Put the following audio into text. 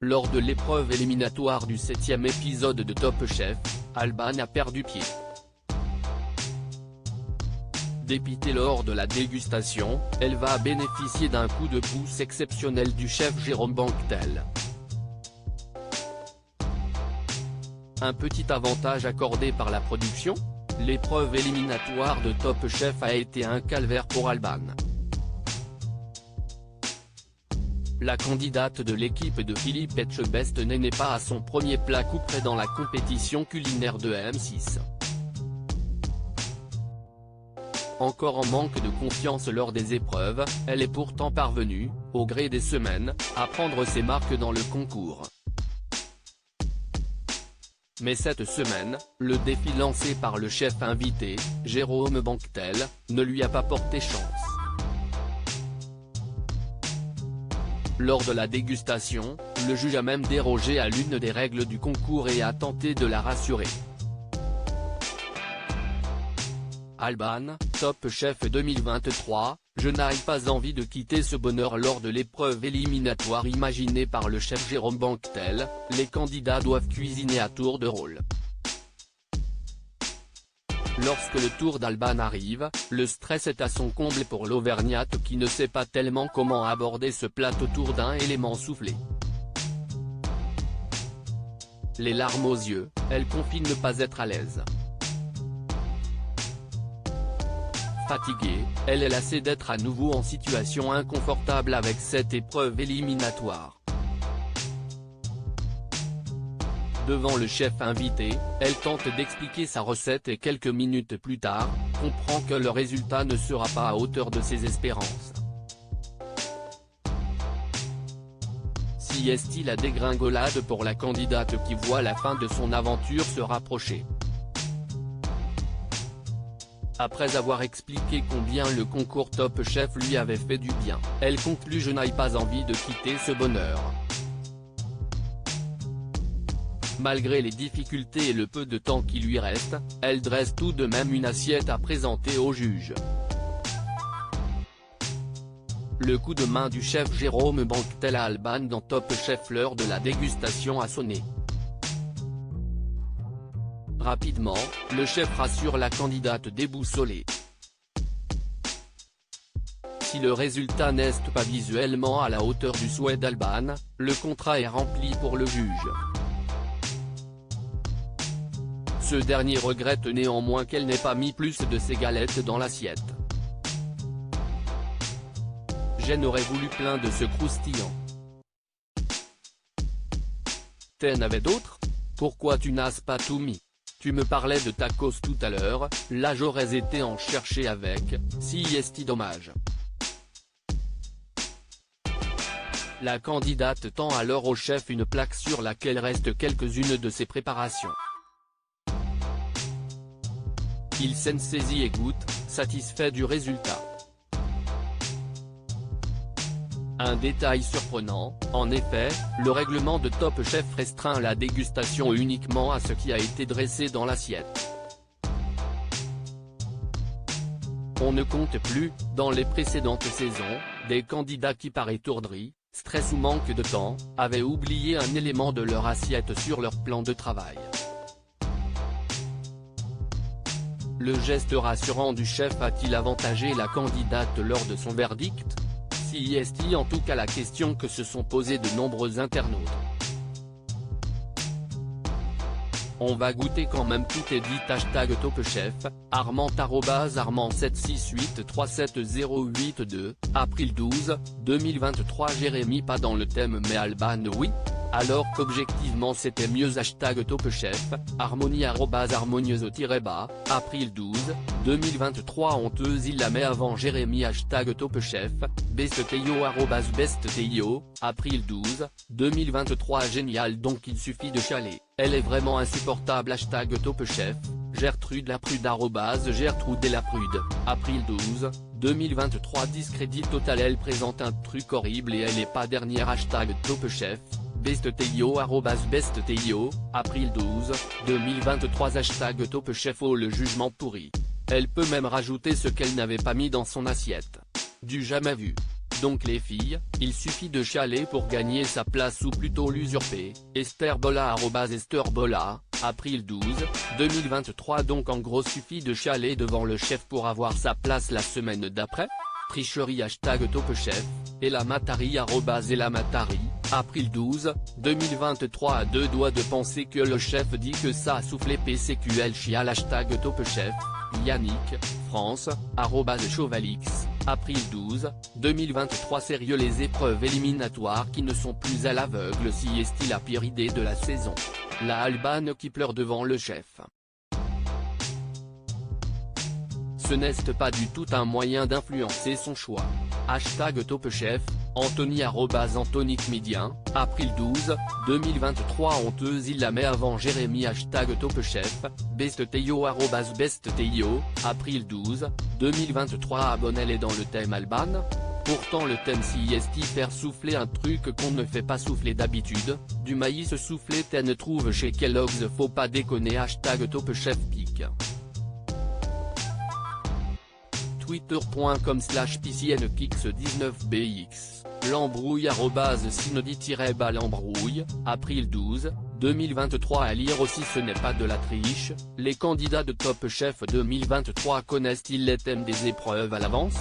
Lors de l'épreuve éliminatoire du 7e épisode de Top Chef, Alban a perdu pied. Dépitée lors de la dégustation, elle va bénéficier d'un coup de pouce exceptionnel du chef Jérôme Banquetel. Un petit avantage accordé par la production? L'épreuve éliminatoire de Top Chef a été un calvaire pour Alban. La candidate de l'équipe de Philippe Etchebest n'est pas à son premier plat couperet dans la compétition culinaire de M6. Encore en manque de confiance lors des épreuves, elle est pourtant parvenue, au gré des semaines, à prendre ses marques dans le concours. Mais cette semaine, le défi lancé par le chef invité, Jérôme Banquetel, ne lui a pas porté chance. Lors de la dégustation, le juge a même dérogé à l'une des règles du concours et a tenté de la rassurer. Alban, Top Chef 2023, je n'ai pas envie de quitter ce bonheur lors de l'épreuve éliminatoire imaginée par le chef Jérôme Banquetel, les candidats doivent cuisiner à tour de rôle. Lorsque le tour d'Alban arrive, le stress est à son comble pour l'Auvergnate qui ne sait pas tellement comment aborder ce plat autour d'un élément soufflé. Les larmes aux yeux, elle confie ne pas être à l'aise. Fatiguée, elle est lassée d'être à nouveau en situation inconfortable avec cette épreuve éliminatoire. Devant le chef invité, elle tente d'expliquer sa recette et quelques minutes plus tard, comprend que le résultat ne sera pas à hauteur de ses espérances. Si est-il la dégringolade pour la candidate qui voit la fin de son aventure se rapprocher. Après avoir expliqué combien le concours Top Chef lui avait fait du bien, elle conclut: je n'ai pas envie de quitter ce bonheur. Malgré les difficultés et le peu de temps qui lui reste, elle dresse tout de même une assiette à présenter au juge. Le coup de main du chef Jérôme Banquetel à Alban dans Top Chef l'heure de la dégustation a sonné. Rapidement, le chef rassure la candidate déboussolée. Si le résultat n'est pas visuellement à la hauteur du souhait d'Alban, le contrat est rempli pour le juge. Ce dernier regrette néanmoins qu'elle n'ait pas mis plus de ses galettes dans l'assiette. J'en aurais voulu plein de ce croustillant. T'en avais d'autres? Pourquoi tu n'as pas tout mis? Tu me parlais de tacos tout à l'heure, là j'aurais été en chercher avec, si est dommage. La candidate tend alors au chef une plaque sur laquelle restent quelques-unes de ses préparations. Il s'en saisit et goûte, satisfait du résultat. Un détail surprenant, en effet, le règlement de Top Chef restreint la dégustation uniquement à ce qui a été dressé dans l'assiette. On ne compte plus, dans les précédentes saisons, des candidats qui par étourderie, stress ou manque de temps, avaient oublié un élément de leur assiette sur leur plan de travail. Le geste rassurant du chef a-t-il avantagé la candidate lors de son verdict? Si est en tout cas la question que se sont posées de nombreux internautes. On va goûter quand même, tout est dit. #TopChef, Armand @768378082, avril 12, 2023. Jérémy pas dans le thème mais Alban oui? Alors qu'objectivement c'était mieux. #TopChef, Harmonie @harmonieuse_bas, avril 12, 2023. Honteuse il la met avant Jérémy. #TopChef, BestTeio @BestTeio, avril 12, 2023. Génial, donc il suffit de chialer, elle est vraiment insupportable. #TopChef, Gertrude Laprude @Gertrude Laprude, avril 12, 2023. Discrédit total, elle présente un truc horrible et elle est pas dernière. #TopChef, BestTeio @BestTeio, avril 12, 2023. #TopChef, oh le jugement pourri. Elle peut même rajouter ce qu'elle n'avait pas mis dans son assiette. Du jamais vu. donc les filles, il suffit de chialer pour gagner sa place ou plutôt l'usurper. Esther Bolla Esther Bolla, avril 12, 2023. Donc en gros suffit de chialer devant le chef pour avoir sa place la semaine d'après. Tricherie #TopChef, Elamatari @Elamatari, avril 12, 2023. À deux doigts de penser que le chef dit que ça a soufflé PCQL chial #TopChef, Yannick, France, @Chauvalix, avril 12, 2023. Sérieux, les épreuves éliminatoires qui ne sont plus à l'aveugle, si est-il la pire idée de la saison. La Albane qui pleure devant le chef. Ce n'est pas du tout un moyen d'influencer son choix. #TopChef, Anthony @AnthonyComedien, avril 12, 2023. Honteuse il la met avant Jérémy #TopChef, BestTeio @BestTeio, avril 12, 2023. Abonnez-les dans le thème Alban. Pourtant le thème si est faire souffler un truc qu'on ne fait pas souffler d'habitude, du maïs soufflé t'en trouve chez Kellogg's, faut pas déconner. #TopChef pique. Twitter.com/PCNKix19BX, l'embrouille @Synodi-l'embrouille, avril 12, 2023. À lire aussi, ce n'est pas de la triche, les candidats de Top Chef 2023 connaissent-ils les thèmes des épreuves à l'avance?